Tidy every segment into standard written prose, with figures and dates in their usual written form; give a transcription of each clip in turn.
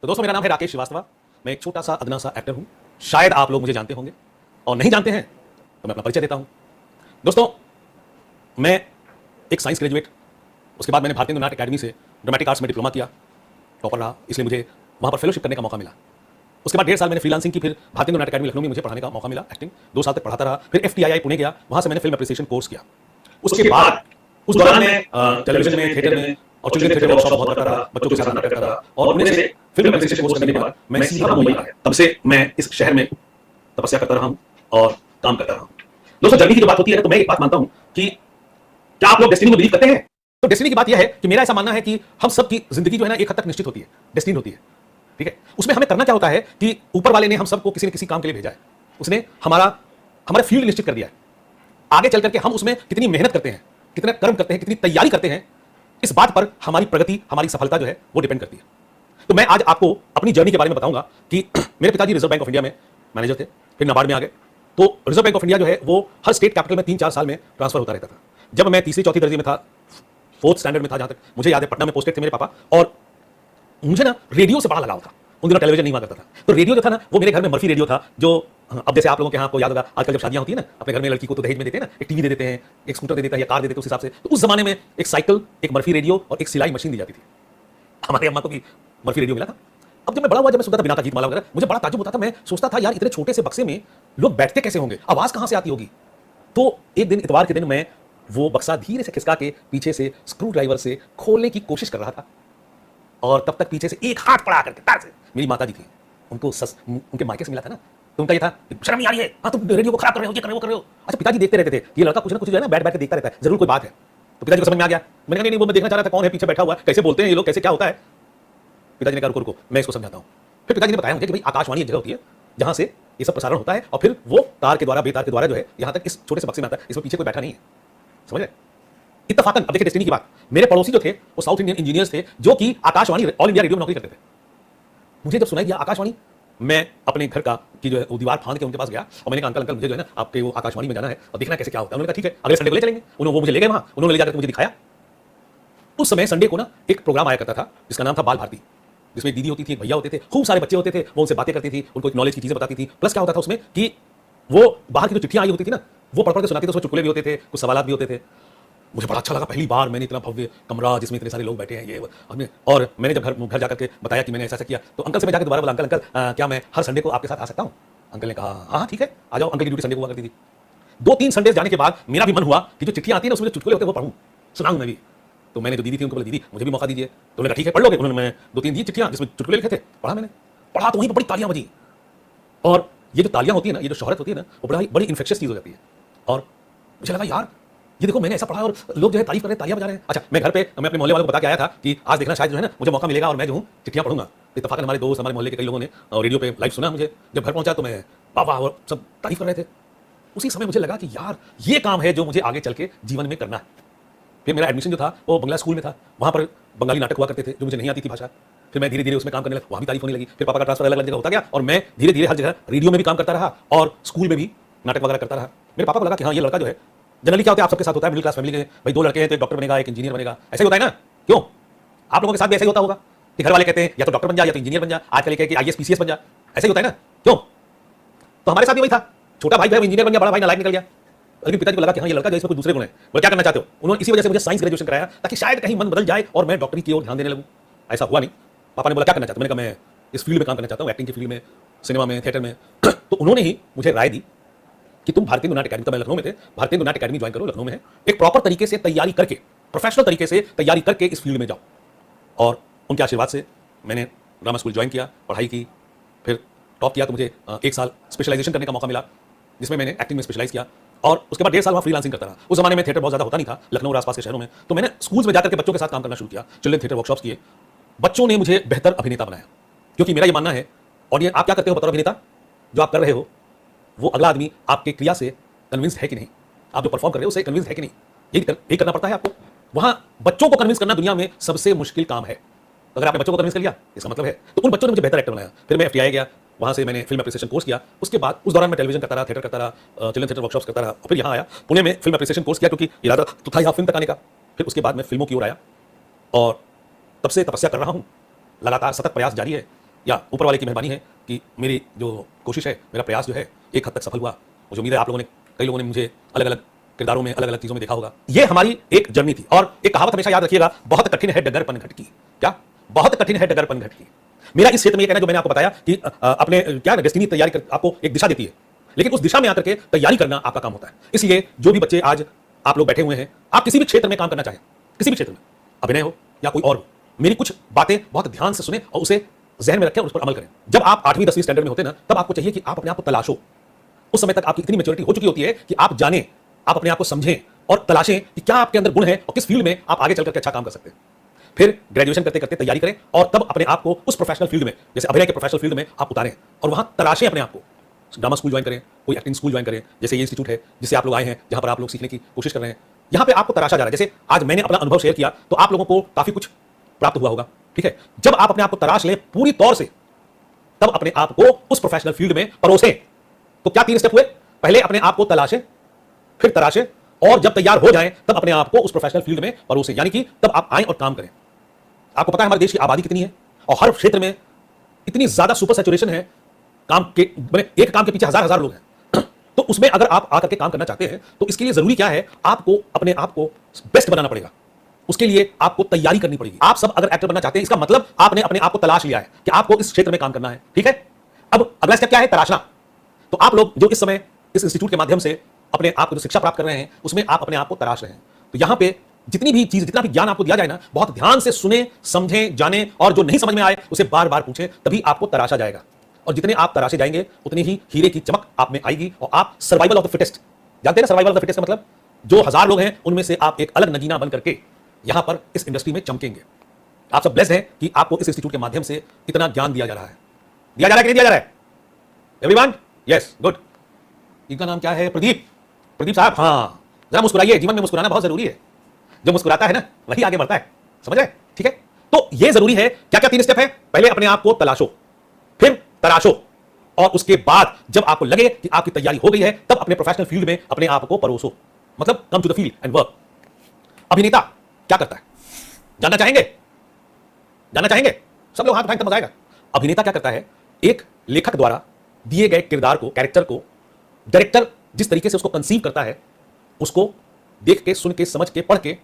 तो दोस्तों, मेरा नाम है राकेश श्रीवास्तव। मैं एक छोटा सा अदना सा एक्टर हूं। शायद आप लोग मुझे जानते होंगे, और नहीं जानते हैं तो मैं अपना परिचय देता हूं। दोस्तों, मैं एक साइंस ग्रेजुएट, उसके बाद मैंने भारतीय नाट्य अकेडमी से ड्रामेटिक आर्ट्स में डिप्लोमा किया, टॉपर रहा, इसलिए मुझे वहां पर फेलोशिप करने का मौका मिला। उसके बाद 1.5 साल मैंने फ्रीलांसिंग की, फिर भारतीय नाट्य अकेडमी लखनऊ में मुझे पढ़ाने का मौका मिला, एक्टिंग 2 साल तक पढ़ाता रहा। फिर FTII पुणे गया, वहां से मैंने फिल्म एप्रिसिएशन कोर्स किया। उसके बाद उस दौरान मैं टेलीविजन में, थिएटर में और चिल्ड्रन थिएटर वर्कशॉप बहुत करता रहा, बच्चों के साथ नाटक करता रहा। और पुणे से फिल्म एप्रिसिएशन कोर्स करने के बाद मैं सीधा मुंबई आ गया। तब से मैं इस शहर में तपस्या करता रहा हूं और काम करता रहा हूं। दोस्तों, जर्नी की जो बात होती है तो मैं एक बात मानता हूं कि क्या आप लोग डेस्टिनी में बिलीव करते हैं? तो डेस्टिनी की बात यह है कि मेरा ऐसा मानना है कि हम सब की जिंदगी जो है ना, एक हद तक निश्चित होती है, डेस्टिनी होती है। ठीक है, उसमें हमें करना क्या होता है कि ऊपर वाले ने हम सबको किसी न किसी काम के लिए भेजा है। उसने हमारा फील्ड निश्चित कर दिया है। आगे चल करके हम उसमें कितनी मेहनत करते हैं, कितना कर्म करते हैं, कितनी तैयारी करते हैं, इस बात पर हमारी प्रगति, हमारी सफलता जो है वो डिपेंड करती है। तो मैं आज आपको अपनी जर्नी के बारे में बताऊंगा कि मेरे पिताजी रिजर्व बैंक ऑफ इंडिया में मैनेजर थे, फिर नाबार्ड में आ गए। तो रिजर्व बैंक ऑफ इंडिया जो है वो हर स्टेट कैपिटल में 3-4 साल में ट्रांसफर होता रहता था। जब मैं तीसरी चौथी दर्जे में था, 4th स्टैंडर्ड में था, जहां तक मुझे याद है, पटना में पोस्टेड थे मेरे पापा, और मुझे ना रेडियो से बड़ा लगाव था। उन दिनों टेलीविजन नहीं हुआ करता था, तो रेडियो जो था ना, वो मेरे घर में मर्फी रेडियो था। जो अब जैसे आप लोगों के यहाँ आपको याद होगा, आजकल जब शादियां होती है ना, अपने घर में लड़की को तो दहेज में देते हैं ना, एक टीवी दे देते हैं, एक स्कूटर दे देता है या कार दे देते हैं, उस हिसाब से। तो उस जमाने में एक साइकिल, एक मर्फी रेडियो और एक सिलाई मशीन दी जाती थी। हमारे अम्मा को भी मर्फी रेडियो मिला था। अब जब मैं बड़ा हुआ, जब मैं सुनता था बिना का गीत माला वगैरह, मुझे बड़ा ताज्जुब होता था। मैं सोचता था, यार इतने छोटे से बक्से में लोग बैठते कैसे होंगे, आवाज कहां से आती होगी। तो एक दिन, इतवार के दिन, मैं वो बक्सा धीरे से खिसका के पीछे से स्क्रू ड्राइवर से खोलने की कोशिश कर रहा था, और तब तक पीछे से एक हाथ पड़ा करके तार से मेरी माता जी थी, उनको उनके मायके से मिला था ना, तो उनका ये था, शर्म नहीं आ रही है, हाँ तुम रेडियो को खराब कर रहे हो, ये कर रहे हो, कर रहे हो। अच्छा, पिताजी देखते रहते थे, ये लड़का कुछ ना कुछ जो है ना बैठ बैठ के देखता रहता है, जरूर कोई बात है। तो पिताजी को समझ में आ गया। मैंने कहा नहीं, वो मैं देखना चाह रहा था कौन है पीछे बैठा हुआ, कैसे बोलते हैं ये लोग, कैसे क्या होता है। पिताजी ने कहा रुको रुको, मैं इसको समझाता हूँ। फिर पिताजी ने बताया मुझे कि भाई आकाशवाणी एक जगह होती है जहां से ये सब प्रसारण होता है, और फिर वो तार के द्वारा, बेतार के द्वारा जो है यहाँ तक इस छोटे से बक्से में आता है, इसमें पीछे कोई बैठा नहीं है। समझ रहे? इत्तफाकन, अब देखिए डेस्टिनी की बात, मेरे पड़ोसी जो थे वो साउथ इंडियन इंजीनियर्स थे, जो कि आकाशवाणी, ऑल इंडिया रेडियो में नौकरी करते थे। मुझे जब सुनाई दिया आकाशवाणी, मैं अपने घर का की जो है वो दीवार फांद के उनके पास गया, और मैंने कहा अंकल अंकल, मुझे जो है ना आपके वो आकाशवाणी में जाना है और देखना कैसे क्या होता है। उन्होंने कहा ठीक है, अगले संडे को ले चलेंगे। उन्होंने वो मुझे ले गए वहां, उन्होंने ले जाकर मुझे दिखाया। उस समय संडे को ना एक प्रोग्राम आया करता था जिसका नाम था बाल भारती, जिसमें एक दीदी होती थी, एक भैया होते थे, खूब सारे बच्चे होते थे, वो उनसे बातें करती थी, उनको एक नॉलेज की चीजें बताती थी। प्लस क्या होता था उसमें कि वो बाहर की जो चिट्ठियां आई होती थी ना, वो पढ़ पढ़ के सुनाती थी, उसमें चुटकुले भी होते थे, कुछ सवाल भी होते थे। मुझे बड़ा अच्छा लगा, पहली बार मैंने इतना भव्य कमरा जिसमें इतने सारे लोग बैठे हैं, ये हमने। और मैंने जब घर जाकर के बताया कि मैंने ऐसा ऐसा किया, तो अंकल से मैं जाकर दोबारा बोला, अंकल अंकल क्या मैं हर संडे को आपके साथ आ सकता हूँ? अंकल ने कहा हाँ ठीक है, आ जाओ। अंकल की ड्यूटी संडे को हुआ करती थी। 2-3 संडे जाने के बाद मेरा भी मन हुआ कि जो चिट्ठियां आती है ना, उसमें जो चुटकुले होते हैं वो पढ़ूं, सुनाऊं मैं भी। तो मैंने जो दीदी थी उनको बोला, दीदी मुझे भी मौका दीजिए। तो उन्होंने कहा ठीक है, पढ़ लोगे? उन्होंने मैं 2-3 दी चिट्ठियां जिसमें चुटकुले लिखे थे, पढ़ा मैंने। पढ़ा तो वहीं पर बड़ी तालियां बजी, और ये जो तालियां होती है ना, ये जो शोहरत होती है ना, वो बड़ी इन्फेक्शियस चीज हो जाती है। और मुझे लगा यार, ये देखो मैंने ऐसा पढ़ा और लोग जो है तारीफ कर रहे हैं, तालियां बजा रहे हैं। अच्छा, मैं घर पे मैं अपने मोहल्ले वालों को बता के आया था कि आज देखना शायद जो है ना मुझे मौका मिलेगा और मैं जो हूँ चिट्ठियां पढ़ूंगा। इत्तफाकन हमारे दोस्त, हमारे मोहल्ले के कई लोगों ने रेडियो पे लाइव सुना मुझे। जब घर पहुंचा तो मैं वाह और सब तारीफ कर रहे थे। उसी समय मुझे लगा कि यार ये काम है जो मुझे आगे चल के जीवन में करना है। फिर मेरा एडमिशन जो था वो बंगला स्कूल में था, वहाँ पर बंगाली नाटक हुआ करते थे जो मुझे नहीं आती थी भाषा। फिर मैं धीरे धीरे उसमें काम करने लगा, वहाँ भी तारीफ होने लगी। फिर पापा का ट्रांसफर अलग अलग जगह होता गया, और मैं धीरे धीरे हर जगह रेडियो में भी काम करता रहा और स्कूल में भी नाटक वगैरह करता रहा। मेरे पापा को लगा कि हाँ ये लड़का जो है, जनरली क्या होता है आप सबके साथ होता है, मिडिल क्लास फैमिली के भाई 2 लड़के हैं तो एक डॉक्टर बनेगा, एक इंजीनियर बनेगा, ऐसे ही होता है ना? क्यों? आप लोगों के साथ भी ऐसे ही होता होगा कि घर वाले कहते हैं या तो डॉक्टर बन जा या तो इंजीनियर बन जा, आजकल कहते हैं IAS PCS बन जा, ऐसे ही होता है ना? क्यों? तो हमारे साथ भी वही था, छोटा भाई जो है इंजीनियर बन गया, बड़ा भाई नालायक निकल गया। लेकिन पिताजी को लगा कि हाँ ये लड़का जो इसमें कोई दूसरे गुण है, बोले क्या करना चाहते हो? उन्होंने इसी वजह से मुझे साइंस ग्रेजुएशन कराया ताकि शायद कहीं मन बदल जाए और मैं डॉक्टरी की ओर ध्यान देने लगूं। ऐसा हुआ नहीं। पापा ने बोला क्या करना चाहते हो? मैंने कहा मैं इस फील्ड में काम करना चाहता हूँ, एक्टिंग की फील्ड में, सिनेमा में, थिएटर में। तो उन्होंने ही मुझे राय दी कि तुम भारतीय नाट्य अकेडमी, तब मैं लखनऊ में थे, भारतीय नाट्य अकेडमी ज्वाइन करो, लखनऊ में है, एक प्रॉपर तरीके से तैयारी करके, प्रोफेशनल तरीके से तैयारी करके इस फील्ड में जाओ। और उनके आशीर्वाद से मैंने ड्रामा स्कूल ज्वाइन किया, पढ़ाई की, फिर टॉप किया, तो मुझे 1 साल स्पेशलाइजेशन करने का मौका मिला जिसमें मैंने एक्टिंग में स्पेशलाइज किया, और उसके बाद 1.5 साल वहाँ फ्रीलांसिंग करता रहा। उस जमाने में थिएटर बहुत ज़्यादा होता नहीं था लखनऊ और आसपास के शहरों में, तो मैंने स्कूल्स में जाकर के बच्चों के साथ काम करना शुरू किया, चिल्ड्रन थिएटर वर्कशॉप्स किए। बच्चों ने मुझे बेहतर अभिनेता बनाया, क्योंकि मेरा ये मानना है, और ये आप क्या करते हो बतौर अभिनेता, जो आप कर रहे हो वो अगला आदमी आपके क्रिया से कन्विंस है कि नहीं, आप जो परफॉर्म कर रहे हो उससे कन्विंस है कि नहीं, यही करना पड़ता है आपको। वहाँ बच्चों को कन्विंस करना दुनिया में सबसे मुश्किल काम है। अगर आपने बच्चों को कन्विंस कर लिया, इसका मतलब है, तो उन बच्चों ने मुझे बेहतर एक्टर बनाया। फिर मैं FTI गया, वहाँ से मैंने फिल्म एप्रिसिएशन कोर्स किया। उसके बाद उस दौरान मैं टेलीविजन करता रहा, थिएटर करता रहा, चिल्ड्रन थिएटर वर्कशॉप्स करता रहा। फिर यहाँ आया, पुणे में फिल्म एप्रिसिएशन कोर्स किया, क्योंकि इरादा तो था यहाँ फिल्म तक आने का। फिर उसके बाद मैं फिल्मों की ओर आया, और तब से तपस्या कर रहा हूँ, लगातार सतत प्रयास जारी है। या ऊपर वाले की मेहरबानी है कि मेरी जो कोशिश है, मेरा प्रयास जो है, एक हद तक सफल हुआ। मुझे उम्मीद है आप लोगों ने, कई लोगों ने मुझे अलग अलग किरदारों में, अलग अलग चीज़ों में देखा होगा। ये हमारी एक जर्नी थी। और एक कहावत हमेशा याद रखिएगा, बहुत कठिन है डगर पनघट की। क्या? बहुत कठिन है डगर पनघट की। मेरा इस क्षेत्र में ये कहना, जो मैंने आपको बताया कि अपने क्या डेस्टिनी तैयारी कर आपको एक दिशा देती है, लेकिन उस दिशा में आकर के तैयारी करना आपका काम होता है। इसलिए जो भी बच्चे आज आप लोग बैठे हुए हैं, आप किसी भी क्षेत्र में काम करना चाहें, किसी भी क्षेत्र में, अभिनय हो या कोई और हो, मेरी कुछ बातें बहुत ध्यान से सुने और उसे जहन में रखें और उस पर अमल करें। जब आप 8वीं 10वीं स्टैंडर्ड में होते हैं ना, तब आपको चाहिए कि आप अपने आप को तलाशो। उस समय तक आपकी इतनी मैच्योरिटी हो चुकी होती है कि आप जानें, आप अपने आप को समझें और तलाशें कि क्या आपके अंदर गुण है और किस फील्ड में आप आगे चलकर के अच्छा काम कर सकते हैं। फिर ग्रेजुएशन करते करते तैयारी करें और तब अपने आप को उस प्रोफेशनल फील्ड में, जैसे अभिनय के प्रोफेशनल फील्ड में आप उतारें और वहां तलाशें अपने आप को। ड्रामा स्कूल ज्वाइन करें, कोई एक्टिंग स्कूल ज्वाइन करें, जैसे ये इंस्टीट्यूट है जिससे आप लोग आए हैं, जहां पर आप लोग सीखने की कोशिश कर रहे हैं। यहां पे आपको तराशा जा रहा है। जैसे आज मैंने अपना अनुभव शेयर किया तो आप लोगों को काफी कुछ प्राप्त हुआ होगा। ठीक है, जब आप अपने आप को तराश लें पूरी तौर से, तब अपने आप को उस प्रोफेशनल फील्ड में परोसें। तो क्या 3 स्टेप हुए? पहले अपने आप को तलाशें, फिर तराशें, और जब तैयार हो जाएं तब अपने आप को उस प्रोफेशनल फील्ड में परोसें। यानी कि तब आप आएं और काम करें। आपको पता है हमारे देश की आबादी कितनी है और हर क्षेत्र में इतनी ज्यादा सुपर सैचुरेशन है, काम के एक काम के पीछे हजार हजार लोग हैं। तो उसमें अगर आप आकर के काम करना चाहते हैं तो इसके लिए जरूरी क्या है? आपको अपने आप को बेस्ट बनाना पड़ेगा। उसके लिए आपको तैयारी करनी पड़ेगी। आप सब अगर एक्टर बनना चाहते हैं, इसका मतलब आपने अपने आप को तलाश लिया है कि आपको इस क्षेत्र में काम करना है। ठीक है, अब अगला स्टेप क्या है? तराशना। तो आप लोग जो इस समय इस इंस्टीट्यूट के माध्यम से अपने आप को जो शिक्षा प्राप्त कर रहे हैं, उसमें आप अपने आप को तराश रहे हैं। तो यहां पे जितनी भी चीज, जितना भी ज्ञान आपको दिया जाए ना, बहुत ध्यान से सुने, समझें, जाने, और जो नहीं समझ में आए उसे बार बार पूछें, तभी आपको तराशा जाएगा। और जितने आप तराशे जाएंगे उतनी ही हीरे की चमक आप में आएगी और आप सर्वाइवल ऑफ द फिटेस्ट। जानते हैं ना सर्वाइवल ऑफ द फिटेस्ट का मतलब? जो 1000 लोग हैं उनमें से आप एक अलग नगीना बन करके यहां पर इस इंडस्ट्री में चमकेंगे। आप सब ब्लेस्ड हैं कि आपको इस इंस्टीट्यूट के माध्यम से इतना ज्ञान दिया जा रहा है। दिया जा रहा है कि नहीं दिया जा रहा है? एवरीवन? Yes, good. इनका नाम क्या है? प्रदीप। प्रदीप साहब, हाँ, जरा मुस्कुराइए। जीवन में मुस्कुराना बहुत जरूरी है। जो मुस्कुराता है ना, वही आगे बढ़ता है। समझ रहे? ठीक है, तो ये जरूरी है। क्या क्या 3 स्टेप है? पहले अपने आप को तलाशो, फिर तराशो, और उसके बाद जब आपको लगे कि आपकी तैयारी हो गई है, तब अपने प्रोफेशनल फील्ड में अपने आप को परोसो। मतलब come to the field and work. अभिनेता क्या करता है? जानना चाहेंगे? जानना चाहेंगे? सब लोग हाथ उठाएं तब मजा आएगा। अभिनेता क्या करता है? एक लेखक द्वारा दिए गए किरदार को, कैरेक्टर को, डायरेक्टर जिस तरीके से उसको कंसीव करता है, उसको देख के, सुन के, समझ के, पढ़ के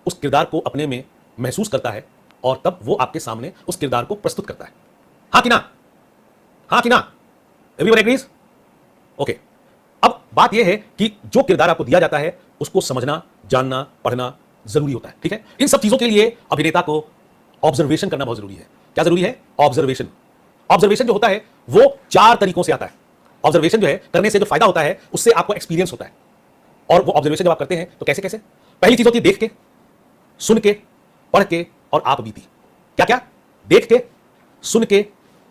उस किरदार को अपने में महसूस करता है और तब वो आपके सामने उस किरदार को प्रस्तुत करता है। हाँ कि ना? हाँ कि ना? Everyone agrees? ओके। अब बात यह है कि जो किरदार आपको दिया जाता है उसको समझना, जानना, पढ़ना जरूरी होता है। ठीक है, इन सब चीजों के लिए अभिनेता को ऑब्जर्वेशन करना बहुत जरूरी है। क्या जरूरी है? ऑब्जर्वेशन। ऑब्जर्वेशन जो होता है वो 4 तरीकों से आता है। ऑब्जर्वेशन जो है, करने से जो फायदा होता है उससे आपको एक्सपीरियंस होता है। और वो ऑब्जर्वेशन जब आप करते हैं तो कैसे कैसे? पहली चीज होती है देख के, सुन के, पढ़ के और आप बीती। क्या क्या? देख के, सुन के,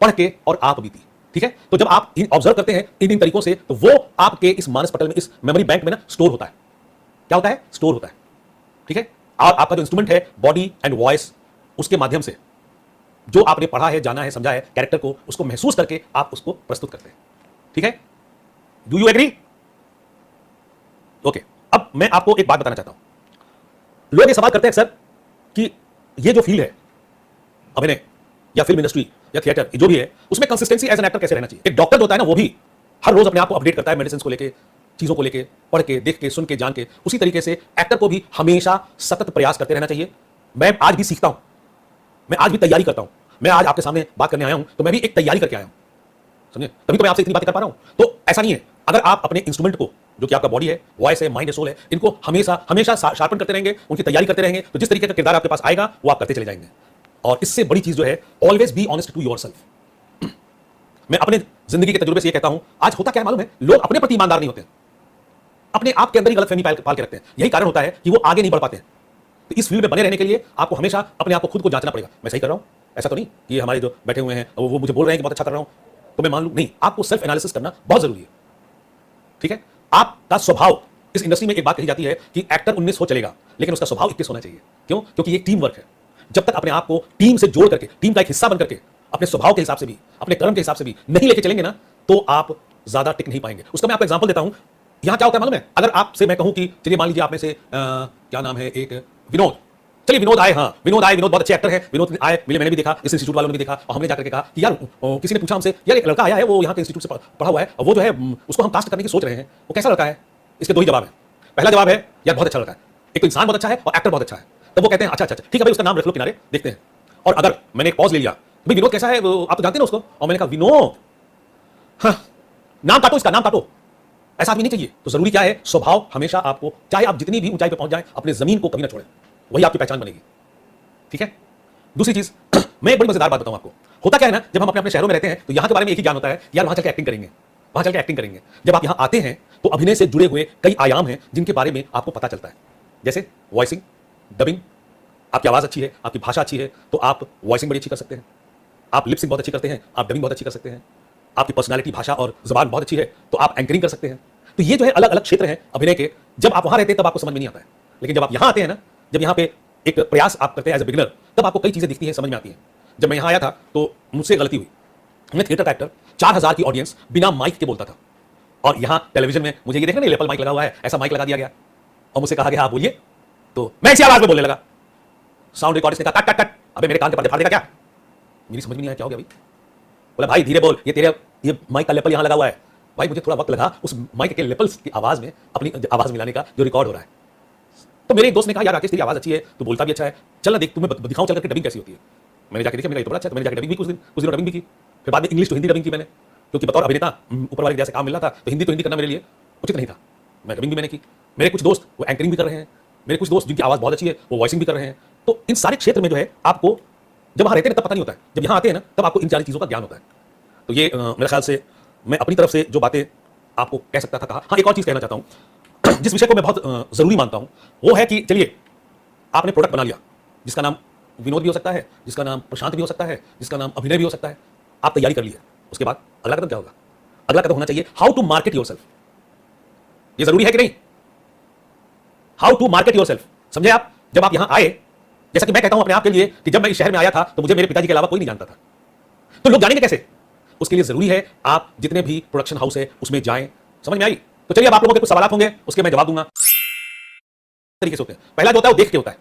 पढ़ के और आप बीती। ठीक है, तो जब आप ऑब्जर्व करते हैं इन तरीकों से, तो वो आपके इस मानस पटल में, इस मेमोरी बैंक में ना स्टोर होता है। क्या होता है? स्टोर होता है। ठीक है, और आपका जो इंस्ट्रूमेंट है बॉडी एंड वॉइस, उसके माध्यम से जो आपने पढ़ा है, जाना है, समझा है कैरेक्टर को, उसको महसूस करके आप उसको प्रस्तुत करते हैं। ठीक है, डू यू एग्री? ओके, अब मैं आपको एक बात बताना चाहता हूं। लोग ये सवाल करते हैं सर कि ये जो फील्ड है, अभिनय या फिल्म इंडस्ट्री या थिएटर, जो भी है, उसमें कंसिस्टेंसी एज एन एक्टर कैसे रहना चाहिए? एक डॉक्टर जो होता है ना, वो भी हर रोज अपने आप को अपडेट करता है मेडिसिन को लेके, चीजों को लेके, पढ़ के, देख के, सुन के, जान के। उसी तरीके से एक्टर को भी हमेशा सतत प्रयास करते रहना चाहिए। मैं आज भी सीखता हूं, मैं आज भी तैयारी करता हूं। मैं आज आपके सामने बात करने आया हूं तो मैं भी एक तैयारी करके आया हूं, समझे? तभी तो मैं आपसे इतनी बातें कर पा रहा हूं। तो ऐसा नहीं है, अगर आप अपने इंस्ट्रूमेंट को, जो कि आपका बॉडी है, वॉइस है, माइंड है, सोल है, इनको हमेशा हमेशा शार्पन करते रहेंगे, उनकी तैयारी करते रहेंगे, तो जिस तरीके का किरदार आपके पास आएगा वो आप करते चले जाएंगे। और इससे बड़ी चीज जो है, always be honest to yourself. मैं अपने जिंदगी के तजुर्बे से ये कहता हूं, आज होता क्या मालूम है? लोग अपने प्रति ईमानदार नहीं होते, अपने आप के अंदर ही गलतफहमी पाल के रखते हैं। यही कारण होता है कि वो आगे नहीं बढ़ पाते हैं। तो इस फील्ड में बने रहने के लिए आपको हमेशा अपने आप को खुद को जांचना पड़ेगा। मैं सही कर रहा हूं? ऐसा तो नहीं कि हमारे जो बैठे हुए हैं वो मुझे बोल रहे हैं कि बहुत अच्छा कर रहा हूं तो मैं मान लूं। नहीं, आपको सेल्फ एनालिसिस करना बहुत जरूरी है। ठीक है, आपका स्वभाव, इस इंडस्ट्री में एक बात कही जाती है कि एक्टर 19 हो चलेगा लेकिन उसका स्वभाव 21 होना चाहिए। क्यों? क्योंकि ये टीम वर्क है। जब तक अपने आप को टीम से जोड़ करके, टीम का एक हिस्सा बन करके, अपने स्वभाव के हिसाब से भी, अपने कर्म के हिसाब से भी नहीं लेके चलेंगे ना, तो आप ज्यादा टिक नहीं पाएंगे। उसका मैं आपको एग्जांपल देता हूं। यहां क्या होता है मालूम है? अगर आपसे मैं कहूं कि चलिए मान लीजिए आप में से क्या नाम है, एक विनोद, चलिए विनोद आए, हाँ विनोद आए, विनोद बहुत अच्छे एक्टर हैं, विनोद आए मिले, मैंने भी देखा, इस इंस्टीट्यूट वालों ने भी देखा, और हमने जाकर के कहा कि यार किसी ने पूछा हमसे, यार एक लड़का आया है, वो यहाँ के इंस्टीट्यूट से पढ़ा हुआ है, और वो जो है उसको हम कास्ट करने की सोच रहे हैं, वो कैसा लड़का है? इसके दो ही जवाब है। पहला जवाब है यार बहुत अच्छा लड़का है, एक तो इंसान बहुत अच्छा है और एक्टर बहुत अच्छा है। तब वो कहते हैं अच्छा अच्छा ठीक है भाई, उसका नाम रख लो किनारे, देखते हैं। और अगर मैंने एक पॉज ले लिया, भाई विनोद कैसा है, आप तो जानते हैं ना उसको, और मैंने कहा विनोद, हाँ नाम काटो, इसका नाम काटो, ऐसा आदमी नहीं चाहिए। तो जरूरी क्या है, स्वभाव हमेशा आपको, चाहे आप जितनी भी ऊंचाई पे पहुंच जाएं, अपने जमीन को कभी ना छोड़ें, वही आपकी पहचान बनेगी। ठीक है। दूसरी चीज मैं एक बड़ी मजेदार बात बताऊं आपको। होता क्या है ना, जब हम अपने अपने शहरों में रहते हैं तो यहां के बारे में एक ही ज्ञान होता है, यार वहां चल के एक्टिंग करेंगे, वहां चल के एक्टिंग करेंगे। जब आप यहां आते हैं तो अभिनय से जुड़े हुए कई आयाम हैं जिनके बारे में आपको पता चलता है, जैसे वॉइसिंग, डबिंग। आपकी आवाज अच्छी है, आपकी भाषा अच्छी है, तो आप वॉइसिंग बड़ी अच्छी कर सकते हैं, आप लिपसिंग बहुत अच्छी करते हैं, आप डबिंग बहुत अच्छी कर सकते हैं, आपकी पर्सनालिटी, भाषा और जुबान बहुत अच्छी है तो आप एंकरिंग कर सकते हैं। तो ये जो है अलग अलग क्षेत्र हैं अभिनय के। जब आप वहां रहते हैं तब आपको समझ में नहीं आता है, लेकिन जब आप यहां आते हैं ना, जब यहां पे एक प्रयास आप करते हैं एज ए बिगिनर, तब आपको कई चीजें दिखती हैं, समझ में आती हैं। जब मैं यहां आया था तो मुझसे गलती हुई, मैं थिएटर का एक्टर, 4000 की ऑडियंस बिना माइक के बोलता था, और यहां टेलीविजन में मुझे ये देखना नहीं, लेपल माइक लगा हुआ है, ऐसा माइक लगा दिया गया और मुझसे कहा गया आप बोलिए, तो मैं इसी आवाज में बोलने लगा। साउंड रिकॉर्डिस्ट ने कहा कट कट कट, अबे मेरे कान के पर्दे फाड़ देगा क्या? मेरी समझ में नहीं आया क्या हो गया भाई। बोला भाई धीरे बोल, ये माइक का लेपल यहां लगा हुआ है। भाई मुझे थोड़ा वक्त लगा उस माइक के लेपल्स की आवाज में अपनी आवाज मिलाने का, जो रिकॉर्ड हो रहा है। तो मेरे एक दोस्त ने कहा यार राकेश तेरी आवाज अच्छी है, तू बोलता भी अच्छा है, चल ना देख, तुम्हें दिखाऊं चल करके डबिंग कैसी होती है। मैंने जाके देखा, मेरा ये तो बड़ा अच्छा है। तो मैंने जाके डबिंग भी कुछ दिनों डबिंग भी की, फिर बाद में इंग्लिश टू हिंदी डबिंग की मैंने, क्योंकि बतौर अभिनेता ऊपर वाले जैसे काम मिल रहा था, तो हिंदी तो हिंदी करना मेरे लिए उचित नहीं था। मैं डबिंग भी मैंने की। मेरे कुछ दोस्त वो एंकरिंग भी कर रहे हैं, मेरे कुछ दोस्त जिनकी आवाज बहुत अच्छी है वो वॉइसिंग भी कर रहे हैं। तो इन सारे क्षेत्र में जो है आपको जब वहां रहते हैं तब पता नहीं होता है, जब यहाँ आते हैं ना तब आपको इन सारी चीजों का ज्ञान होता है। तो ये मेरे ख्याल से मैं अपनी तरफ से जो बातें आपको कह सकता था कहा। हाँ एक और चीज कहना चाहता हूं जिस विषय को मैं बहुत जरूरी मानता हूं, वो है कि चलिए आपने प्रोडक्ट बना लिया, जिसका नाम विनोद भी हो सकता है, जिसका नाम प्रशांत भी हो सकता है, जिसका नाम अभिनय भी हो सकता है। आप तैयारी कर ली है, उसके बाद अगला कदम क्या होगा? अगला कदम होना चाहिए हाउ टू मार्केट योरसेल्फ। ये जरूरी है कि नहीं? हाउ टू मार्केट योरसेल्फ, समझे आप? जब आप यहां आए, जैसा कि मैं कहता हूं अपने आप के लिए कि जब मैं इस शहर में आया था तो मुझे मेरे पिताजी के अलावा कोई नहीं जानता था, तो लोग जानेंगे कैसे? उसके लिए जरूरी है आप जितने भी प्रोडक्शन हाउस है उसमें जाएं। समझ में आई? तो चलिए अब आप लोगों के कुछ सवाल होंगे, उसके मैं जवाब दूंगा। तरीके से होते हैं। पहला जो होता है वो देख के होता है,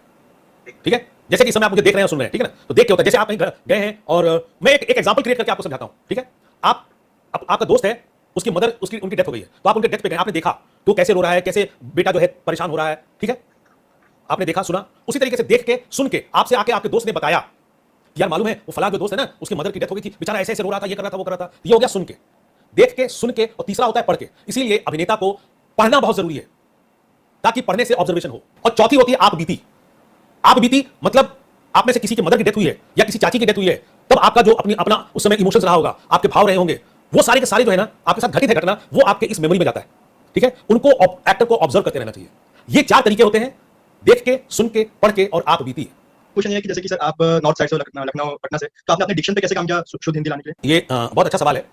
ठीक है? जैसे कि इस समय आप मुझे देख रहे हैं और सुन रहे हैं, ठीक है ना? तो देख के होता है। जैसे आप कहीं गए हैं और मैं एक एग्जांपल क्रिएट करके आपको समझाता हूं, ठीक है? आपका दोस्त है, उसकी मदर उनकी डेथ हो गई है, तो आप उनके डेथ पे गए, आपने देखा तो कैसे रो रहा है, कैसे बेटा जो है परेशान हो रहा है, ठीक है? आपने देखा सुना, उसी तरीके से देख के सुन के आपसे आके आपके दोस्त ने बताया यार मालूम है वो फलां जो दोस्त है ना, उसकी मदर की डेथ हो गई थी, बेचारा ऐसे ऐसे रो रहा था, ये कर रहा था, वो कर रहा था। ये हो गया सुन के, देख के, सुन के, और तीसरा होता है पढ़ के। इसीलिए अभिनेता को पढ़ना बहुत जरूरी है ताकि पढ़ने से ऑब्जर्वेशन हो। और चौथी होती है आप बीती। आप बीती मतलब आप में से किसी की मदर की डेथ हुई है या किसी चाची की डेथ हुई है, तब आपका जो अपना उस समय इमोशंस रहा होगा, आपके भाव रहे होंगे, वो सारे के सारे जो है ना आपके साथ घटित है घटना, वो आपके इस मेमोरी में जाता है, ठीक है? उनको एक्टर को ऑब्जर्व करते रहना चाहिए। ये 4 तरीके होते हैं, देख के, सुन के, पढ़ के और आप बीती। क्वेश्चन ये है कि जैसे कि सर आप नॉर्थ साइड से लखनऊ पटना से, तो आपने अपने डिक्शन पे कैसे काम किया शुद्ध हिंदी लाने के लिए? ये बहुत अच्छा सवाल है।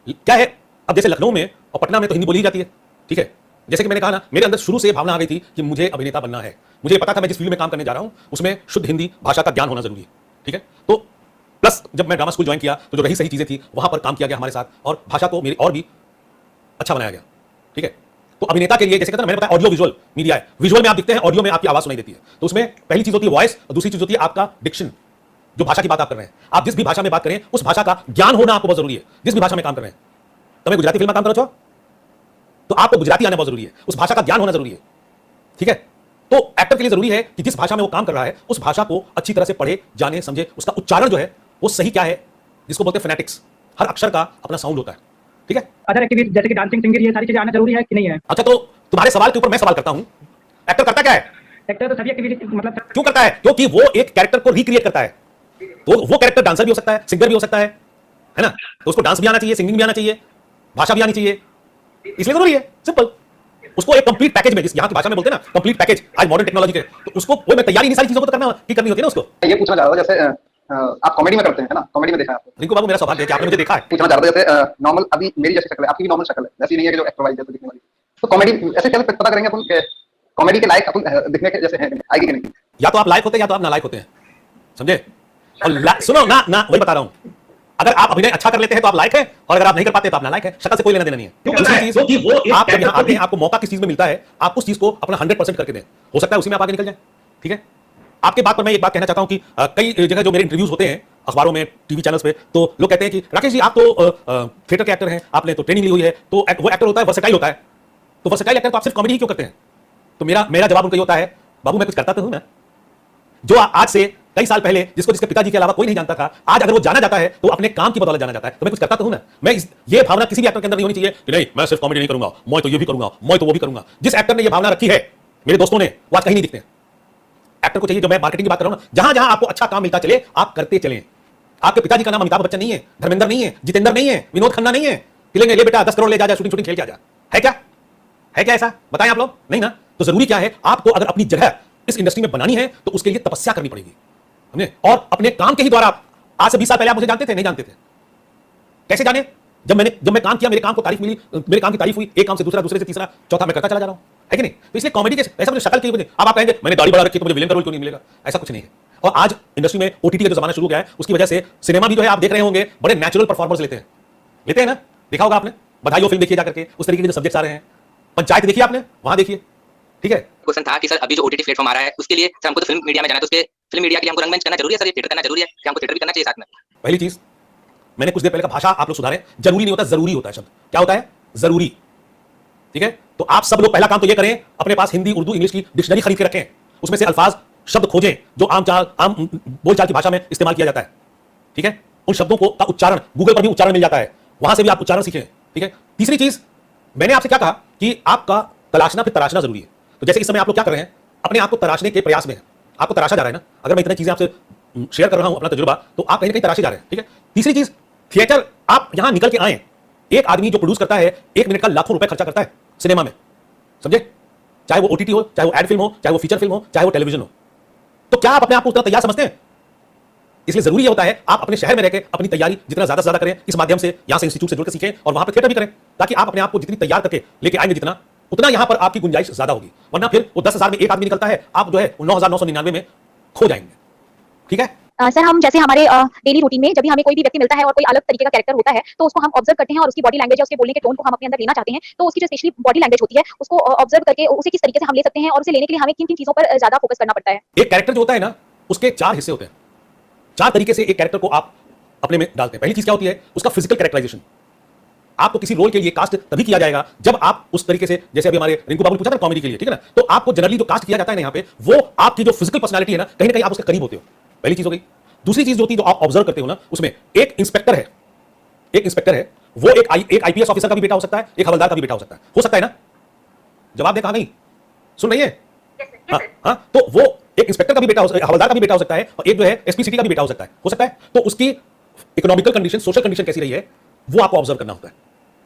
क्या है, अब जैसे लखनऊ में और पटना में तो हिंदी बोली जाती है, ठीक है? जैसे कि मैंने कहा ना, मेरे अंदर शुरू से भावना आ गई थी कि मुझे अभिनेता बनना है। मुझे पता था मैं जिस फील्ड में काम करने जा रहा हूं उसमें शुद्ध हिंदी भाषा का ज्ञान होना जरूरी है, ठीक है? तो प्लस जब मैं ड्रामा स्कूल ज्वाइन किया तो जो रही सही चीजें थी वहां पर काम किया गया हमारे साथ, और भाषा को मेरी और भी अच्छा बनाया गया, ठीक है? तो अभिनेता के लिए जैसे कहते हैं ना, मैंने बताया ऑडियो विजुअल मीडिया है, विजुअल में आप दिखते हैं, ऑडियो में आपकी आवाज सुनाई देती है। तो उसमें पहली चीज होती है वॉइस, और दूसरी चीज होती है आपका डिक्शन, जो भाषा की बात आप कर रहे हैं। आप जिस भी भाषा में बात करें उस भाषा का ज्ञान होना आपको बहुत जरूरी है। जिस भी भाषा में काम कर रहे हैं, तुम्हें गुजराती फिल्म में काम करो छो तो आपको गुजराती आना बहुत जरूरी है, उस भाषा का ज्ञान होना जरूरी है, ठीक है? तो एक्टर के लिए जरूरी है कि जिस भाषा में वो काम कर रहा है उस भाषा को अच्छी तरह से पढ़े, जाने, समझे, उसका उच्चारण जो है वो सही क्या है, जिसको बोलते हैं फोनेटिक्स। हर अक्षर का अपना साउंड होता है, ठीक है? अदर एक्टिविटीज जैसे कि डांसिंग, सिंगिंग, ये सारी चीजें आना जरूरी है कि नहीं है? अच्छा, तो तुम्हारे सवाल के ऊपर मैं सवाल करता हूं, एक्टर करता क्या है? एक्टर तो सभी एक्टिविटीज मतलब क्यों करता है? क्योंकि वो एक कैरेक्टर को रिक्रिएट करता है। तो वो कैरेक्टर डांसर भी हो सकता है, सिंगर भी हो सकता है ना? तो उसको डांस भी आना चाहिए, सिंगिंग भी आना चाहिए, भाषा भी आनी चाहिए, इसलिए जरूरी है। सिंपल। उसको एक कंप्लीट पैकेज में, जिस यहाँ की भाषा में बोलते हैं ना कंप्लीट पैकेज, आज मॉडर्न टेक्नोलॉजी के, तो उसको वो मैं तैयारी इन सारी चीजों को तो करनी होती है ना उसको। ये पूछना चाह रहा था जैसे आप कॉमेडी में करते हैं, है ना? कॉमेडी में देखा है आपको। रिंकू बाबू, मेरा सौभाग्य है कि आपने मुझे देखा है। पूछना चाह रहा था जैसे नॉर्मल अभी मेरी जैसी शक्ल है, आपकी भी नॉर्मल शक्ल है, वैसी नहीं है कि जो एक्टर वाली जैसे दिखने वाली। तो कॉमेडी ऐसे कैसे पता करेंगे अपन कि कॉमेडी के लायक अपन दिखने के जैसे हैं, आएगी कि नहीं? या तो आप लायक होते हैं या तो आप नालायक होते हैं, समझे? और सुनो ना वही बता रहा हूं, अगर आप अभिनय अच्छा कर लेते हैं तो आप लायक है, और अगर आप नहीं कर पाते तो आप नालायक है। शक्ल से कोई लेना देना नहीं है। दूसरी चीज, आप जब यहाँ आते हैं आपको मौका किस चीज में मिलता है, आप उस चीज को अपना 100% करके दें। हो सकता है उसी में आप आगे निकल जाए, ठीक है? आपके बात पर मैं एक बात कहना चाहता हूं कि कई जगह जो मेरे इंटरव्यूज होते हैं अखबारों में, टीवी चैनल्स पे, तो लोग कहते हैं कि राकेश जी आप तो थिएटर के एक्टर हैं, आपने तो ट्रेनिंग ली हुई है, तो वो एक्टर होता है वर्सेटाइल होता है, तो वर्सेटाइल एक्टर तो आप सिर्फ कॉमेडी ही क्यों करते हैं? तो मेरा जवाब उनको ये होता है, बाबू मैं कुछ करता तो हूं ना, जो आज से कई साल पहले जिसको जिसके पिताजी के अलावा कोई नहीं जानता था, आज अगर वो जाना जाता है तो अपने काम की बदौलत जाना जाता है, तो मैं कुछ करता तो हूं ना। ये भावना किसी भी एक्टर के अंदर नहीं होनी चाहिए कि नहीं मैं सिर्फ कॉमेडी नहीं करूंगा, मैं तो ये भी करूंगा, मैं तो वो भी करूंगा। जिस एक्टर ने ये भावना रखी है, मेरे दोस्तों ने, वो आज कहीं नहीं दिखते। एक्टर को चाहिए, जो मैं मार्केटिंग की बात कर रहा हूं ना, जहां जहां आपको अच्छा काम मिलता चले आप करते चलें। आपके पिताजी का नाम अमिताभ बच्चन नहीं है, धर्मेंद्र नहीं है, जितेंद्र नहीं है, विनोद खन्ना नहीं है कि लेंगे ले बेटा 10 करोड़ ले जा, शूटिंग खेल के आ जा। है क्या? है क्या ऐसा? बताएं आप लोग। नहीं ना। तो जरूरी क्या है, आपको अगर अपनी जगह इस इंडस्ट्री में बनानी है तो उसके लिए तपस्या करनी पड़ेगी, और अपने काम के ही द्वारा। आज से 20 साल पहले आप मुझे जानते थे? नहीं जानते थे। कैसे जाने? जब मैं काम किया, मेरे काम को तारीफ मिली, मेरे काम की तारीफ हुई, एक काम से दूसरा, दूसरे से तीसरा, चौथा मैं करता चला जा रहा हूं, है कि नहीं? तो इसलिए कॉमेडी के ऐसा मुझे शक्ल की वजह, अब आप कहेंगे मैंने दाढ़ी बढ़ा रखी तो मुझे विलेन का रोल क्यों नहीं मिलेगा? ऐसा कुछ नहीं है। और आज इंडस्ट्री में ओटीटी का जो जमाना शुरू हो गया है, उसकी वजह से सिनेमा भी जो है आप देख रहे होंगे बड़े नेचुरल परफॉर्मर्स लेते हैं ना। देखा होगा आपने, बधाई हो फिल्म देखिए जाकर के, उस तरीके के जो सब्जेक्ट्स आ रहे हैं। पंचायत देखिए आपने, वहां देखिए, ठीक है। क्वेश्चन था कि सर अभी जो ओटीटी प्लेटफॉर्म आ रहा है उसके लिए सर हमको तो फिल्म मीडिया में जाना है, तो उसके फिल्म मीडिया के लिए हमको रंगमंच करना जरूरी है सर? ये थिएटर करना जरूरी है कि हमको थिएटर भी करना चाहिए साथ में? पहली चीज, मैंने कुछ देर पहले का भाषा आप लोग सुधारें, जरूरी नहीं होता, जरूरी होता है शब्द। क्या होता है? जरूरी। ठीक है। तो आप सब लोग पहला काम तो ये करें, अपने पास हिंदी, उर्दू, इंग्लिश की डिक्शनरी खरीद के रखें, उसमें से अल्फाज, शब्द खोजें जो आम बोलचाल की भाषा में इस्तेमाल किया जाता है। ठीक है। उन शब्दों को का उच्चारण गूगल पर भी उच्चारण मिल जाता है, वहां से भी आप उच्चारण सीखें। ठीक है। तीसरी चीज, मैंने आपसे क्या कहा कि आपका तलाशना फिर तराशना जरूरी है। तो जैसे इस समय आप लोग क्या कर रहे हैं, अपने आप को तराशने के प्रयास में हैं, आपको तराशा जा रहा है ना। अगर मैं इतनी चीजें आपसे शेयर कर रहा हूं अपना तजुर्बा, तो आप कहीं ना कहीं तराशे जा रहे हैं। ठीक है। तीसरी चीज, थिएटर, आप यहां निकल के आए। एक आदमी जो प्रोड्यूस करता है 1 मिनट का लाखों रुपए खर्चा करता है सिनेमा में, समझे? चाहे वो ओटीटी हो, चाहे वो एड फिल्म हो, चाहे वो फीचर फिल्म हो, चाहे वो टेलीविजन हो। तो क्या आप अपने आप को उतना तैयार समझते हैं? इसलिए जरूरी ये होता है आप अपने शहर में रहकर अपनी तैयारी जितना ज्यादा से ज्यादा करें, इस माध्यम से यहां से इंस्टीट्यूट से जुड़कर सीखें और वहां पर थिएटर भी करें, ताकि आप अपने आप को जितनी तैयार करके लेके आएंगे जितना, उतना यहां पर आपकी गुंजाइश ज्यादा होगी। वरना फिर वो 10,000 में एक आदमी निकलता है, आप जो है 9,999 में खो जाएंगे। ठीक है। सर हम जैसे हमारे डेली रूटीन में जब भी हमें कोई भी व्यक्ति मिलता है और कोई अलग तरीके का कैरेक्टर होता है तो उसको हम ऑब्जर्व करते हैं और उसकी बॉडी लैंग्वेज या उसके बोलने के टोन को हम अपने अंदर लेना चाहते हैं, तो उसकी जो स्पेशली बॉडी लैंग्वेज होती है उसको ऑब्जर्व करके उसे किस तरीके से हम ले सकते हैं और उसे लेने के लिए हमें किन किन चीजों पर ज्यादा फोकस करना पड़ता है? एक कैरेक्टर जो होता है ना, उसके 4 हिस्से होते हैं। 4 तरीके से एक कैरेक्टर को आप अपने में डालते हैं। पहली चीज क्या होती है? उसका फिजिकल कैरेक्टराइजेशन। आपको किसी रोल के लिए कास्ट तभी किया जाएगा जब आप उस तरीके से, जैसे अभी हमारे रिंकू बाबू ने पूछा था कॉमेडी के लिए, ठीक है ना, तो आपको जनरली जो कास्ट किया जाता है ना यहाँ पे, वो आपकी जो फिजिकल पर्सनालिटी है ना कहीं आप उसके करीब होते हो। पहली चीज हो गई। दूसरी चीज जो होती है, जो आप ऑब्जर्व करते हो ना, उसमें एक इंस्पेक्टर है, वो एक आईपीएस ऑफिसर का भी बेटा हो सकता है, एक हवलदार का भी बेटा हो सकता है ना? जवाब दे, कहा नहीं सुन रही है? हाँ, तो वो एक इंस्पेक्टर का भी बेटा हवलदार का भी बेटा हो सकता है, और एक जो है एसपी सिटी का भी बेटा हो सकता है। तो उसकी इकोनॉमिकल कंडीशन, सोशल कंडीशन कैसी रही है, वो आपको ऑब्जर्व करना होता है।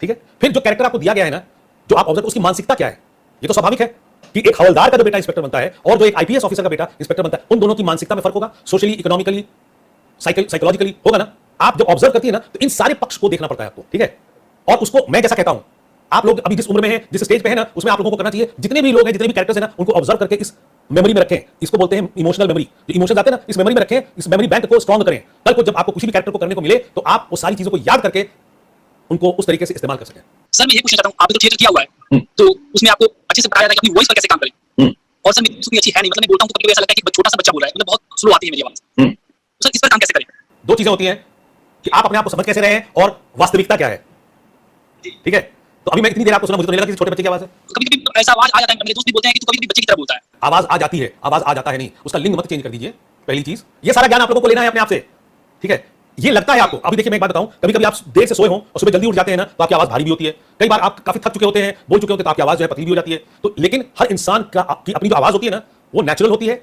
ठीक है। फिर जो कैरेक्टर आपको दिया गया है ना, जो आप ऑब्जर्व, उसकी मानसिकता क्या है? ये तो स्वाभाविक है कि एक हवलदार का जो बेटा इंस्पेक्टर बनता है और जो एक आईपीएस ऑफिसर का बेटा इंस्पेक्टर बनता है, उन दोनों की मानसिकता में फर्क होगा, सोशली, इकोनॉमिकली, साइकोलॉजिकली होगा ना। आप जब ऑब्जर्व करती है ना, तो इन सारे पक्ष को देखना पड़ता है आपको। ठीक है। और उसको मैं जैसा कहता हूं, आप लोग अभी जिस उम्र में हैं, जिस स्टेज पे है ना, उसमें आप लोगों को करना चाहिए, जितने भी लोग हैं, जितने भी कैरेक्टर्स हैं ना, उनको ऑब्जर्व करके इस मेमोरी में रखें। इसको बोलते हैं इमोशनल मेमोरी। जो इमोशंस आते हैं ना, इस मेमोरी में रखें, इस मेमोरी बैंक को स्ट्रांग करें। कल को जब आपको किसी भी कैरेक्टर को करने को मिले, तो आप वो सारी चीजों को याद करके उनको उस तरीके से इस्तेमाल कर सकें। सर मैं ये पूछना चाहता हूं, आपने तो थिएटर किया हुआ है, तो उसमें आपको अच्छे से बताया जाता है कि अपनी वॉइस पर कैसे काम करें। और सर मेरी अच्छी है नहीं, मतलब मैं बोलता हूं तो कभी ऐसा लगता है कि छोटा सा बच्चा बोल रहा है, मतलब बहुत स्लो आती है मेरी आवाज। सर इस पर काम कैसे करें? 2 चीजें होती हैं कि आप अपने आप को समझ कैसे रहे हैं और वास्तविकता क्या है। ठीक है। तो अभी मैं इतनी देर आपको सुना, मुझे तो नहीं लगा कि छोटे बच्चे की आवाज है। कभी-कभी ऐसा आवाज आ जाता है, मेरे दोस्त भी बोलते हैं कि तू कभी-कभी बच्चे की तरह बोलता है। आवाज आ जाती है, आवाज आ जाता है नहीं, उसका लिंग मत चेंज कर दीजिए। पहली चीज, ये सारा ज्ञान आप लोगों को लेना है अपने आप से। ठीक है। ये लगता है आपको, अभी देखिए मैं एक बात बताऊं, कभी-कभी आप देर से सोए हो और सुबह जल्दी उठ जाते हैं ना, तो आपकी आवाज भारी भी होती है। कई बार आप काफी थक चुके होते हैं, बोल चुके होते हैं, तो आपकी आवाज जो है पतली भी हो जाती है। तो लेकिन हर इंसान का की अपनी जो आवाज होती है ना, वो नेचुरल होती है।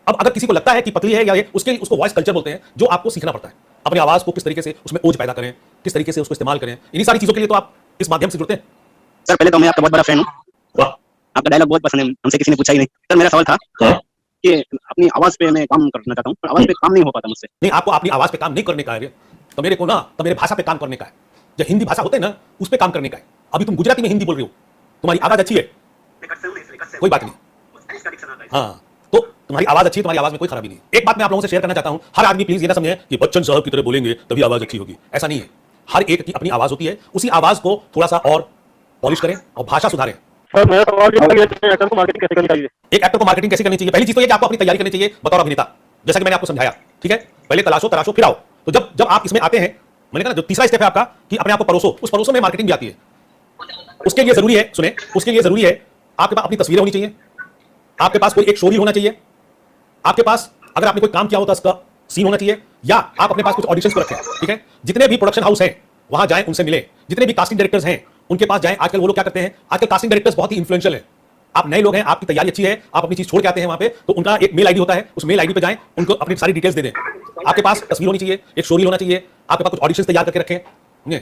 अब अगर किसी को लगता है कि पतली है या ये, उसको वॉइस कल्चर बोलते हैं, जो आपको सीखना पड़ता है। अपनी आवाज को किस तरीके से उसमें ओज पैदा करें, किस तरीके से उसको इस्तेमाल करें, इन्हीं सारी चीजों के लिए तो आप इस माध्यम से जुड़ते हैं। सर पहले तो मैं आपका बहुत बड़ा फैन हूँ, आपका डायलॉग बहुत पसंद है, हमसे किसी ने पूछा ही नहीं। सर मेरा सवाल था कि अपनी आवाज पे मैं काम करना चाहता हूँ, पर आवाज पे काम नहीं हो पाता मुझसे। नहीं, आपको अपनी आवाज पे काम नहीं करने का है, तो मेरे को ना, तो मेरे भाषा पे काम करने का है। जो हिंदी भाषा होते हैं ना, उस पे काम करने का है। अभी तुम गुजराती में हिंदी बोल रही हो, तुम्हारी आवाज अच्छी है, कोई बात नहीं। हाँ, तो तुम्हारी आवाज अच्छी है, तुम्हारी आवाज में कोई खराबी नहीं। एक बात मैं आप लोगों से शेयर करना चाहता हूं, हर आदमी प्लीज ये ना समझे कि बच्चन साहब की तरह बोलेंगे तभी आवाज अच्छी होगी, ऐसा नहीं है। हर एक की अपनी आवाज होती है, उसी आवाज को थोड़ा सा और पॉलिश करें और भाषा सुधारें। सर मेरा सवाल ये है कि एक्टर को मार्केटिंग कैसे करनी चाहिए? एक एक्टर को मार्केटिंग कैसे करनी चाहिए? पहली चीज तो ये कि आपको अपनी तैयारी करनी चाहिए बतौर अभिनेता, जैसा कि मैंने आपको समझाया, ठीक है? पहले तलाशो तराशो फिर आओ। तो जब आप इसमें आते हैं, मैंने कहा ना जो तीसरा स्टेप है आपका कि अपने आप को परोसो, उस परोसो में मार्केटिंग भी आती है। उसके लिए जरूरी है, सुने, उसके लिए जरूरी है आपके पास अपनी तस्वीरें होनी चाहिए, आपके पास कोई एक शोरील होना चाहिए, आपके पास अगर आपने कोई काम किया होता उसका सीन होना चाहिए, या आप अपने पास कुछ ऑडिशंस को रखें, ठीक है? जितने भी प्रोडक्शन हाउस हैं वहां जाएं, उनसे मिलें, जितने भी कास्टिंग डायरेक्टर्स हैं उनके पास जाएं। आजकल वो लोग क्या करते हैं, आजकल कास्टिंग डायरेक्टर्स बहुत ही इन्फ्लुएंशियल है। आप नए लोग हैं, आपकी तैयारी अच्छी है, आप अपनी चीज छोड़ के आते हैं वहां पे, तो उनका एक मेल आईडी होता है, उस मेल आईडी पे जाएं, उनको अपनी सारी डिटेल्स दे दें। आपके पास तस्वीर होनी चाहिए, एक शोरील होना चाहिए, आपके पास कुछ ऑडिशंस तैयार करके रखें।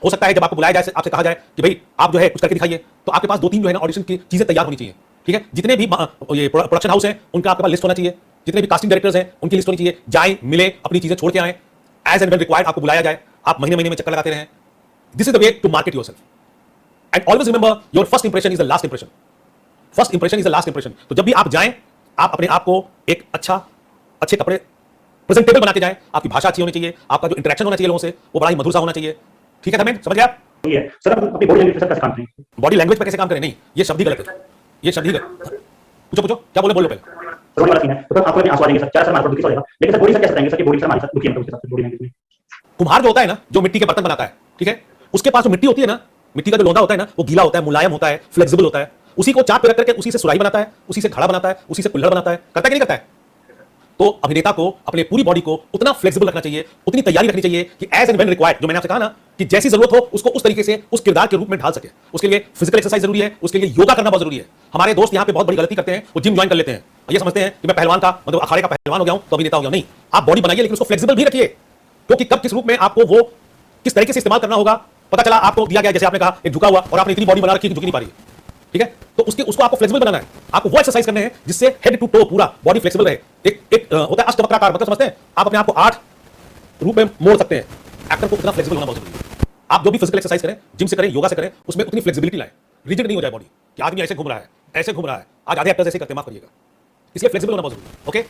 हो सकता है जब आपको बुलाया जाए, आपसे कहा जाए कि भाई आप जो है कुछ करके दिखाइए, तो आपके पास 2-3 जो है ना ऑडिशन की चीजें तैयार होनी चाहिए, ठीक है? जितने भी ये प्रोडक्शन हाउस हैं उनका आपके पास लिस्ट होना चाहिए, जितने भी कास्टिंग डायरेक्टर्स हैं उनकी लिस्ट होनी चाहिए। जाएं, मिले, अपनी चीजें छोड़ के आए, एज एंड व्हेन रिक्वायर्ड आपको बुलाया जाए, आप महीने महीने में चक्कर लगाते रहें। This is the way to market yourself. And always remember your first impression is the last impression. First impression is the last impression. तो जब भी आप जाएं, आप अपने आप को एक अच्छे कपड़े प्रेजेंटेबल बना के जाएं, आपकी भाषा अच्छी होनी चाहिए, आपका जो इंटरेक्शन होना चाहिए लोगों से वो बड़ा ही मधुर सा होना चाहिए, ठीक है? समझ गए आप? सर अपनी बॉडी लैंग्वेज कैसे काम करें? बॉडी लैंग्वेज पर कैसे काम करें? नहीं, ये शब्द ही गलत है, ये शब्द ही गलत। पूछो क्या बोल लो पहले। सर वाला सीन है तो आपको भी आंसू आ जाएंगे सर, चार सर मार दुखी हो जाएगा, लेकिन सर बॉडी से कैसे करेंगे सर कि बॉडी से हमारे साथ दुखी है तो उसके साथ बॉडी लैंग्वेज में कुम्हार जो होता है ना, जो मिट्टी के बर्तन बनाता है, ठीक है? उसके पास जो मिट्टी होती है ना, मिट्टी का जो लोंदा होता है ना, वो गीला होता है, मुलायम होता है, फ्लेक्सिबल होता है। उसी को चाप पे रख करके उसी से सुराही बनाता है, उसी से घड़ा बनाता है, उसी से कुल्हड़ बनाता है। करता है कि नहीं करता है? तो अभिनेता को अपने पूरी बॉडी को उतना फ्लेक्सिबल रखना चाहिए, उतनी तैयारी रखनी चाहिए कि एज एंड व्हेन रिक्वायर्ड, जो मैंने आपसे कहा ना कि जैसी जरूरत हो उसको उस तरीके से उस किरदार के रूप में ढाल सके। उसके लिए फिजिकल एक्सरसाइज जरूरी है, उसके लिए योगा करना बहुत जरूरी है। हमारे दोस्त यहाँ पे बहुत बड़ी गलती करते हैं, वो जिम ज्वाइन कर लेते हैं, ये समझते हैं कि मैं पहलवान का मतलब अखाड़े का पहलवान हो गया हूं तो अभिनेता हो गया। नहीं, आप बॉडी बनाइए लेकिन उसको फ्लेक्सिबल भी रखिए, क्योंकि कब किस रूप में आपको वो किस तरीके से इस्तेमाल करना होगा पता चला। आपको दिया गया, जैसे आपने कहा, एक झुका हुआ और आपने इतनी बॉडी बना रखी कि झुक नहीं पा रही है, ठीक है? तो उसको आपको फ्लेक्सिबल बनाना है, आपको वो एक्सरसाइज करने हैं जिससे हेड टू टो पूरा बॉडी फ्लेक्सिबल रहे। एक होता है अष्टवक्राकार, मतलब समझते हैं? आप अपने आप को 8 रूप में मोड़ सकते हैं। एक्टर को उतना फ्लेक्सिबल होना बहुत जरूरी है। आप जो भी फिजिकल एक्सरसाइज करें, जिम से करें, योगा से करें, उसमें उतनी फ्लेक्सिबिलिटी लाएं, रिजिड नहीं हो जाए बॉडी कि आदमी ऐसे घूम रहा है, ऐसे घूम रहा है। आज आधे एक्टर्स ऐसे करते हैं, माफ करिएगा। इसलिए फ्लेक्सिबल होना बहुत जरूरी है। ओके।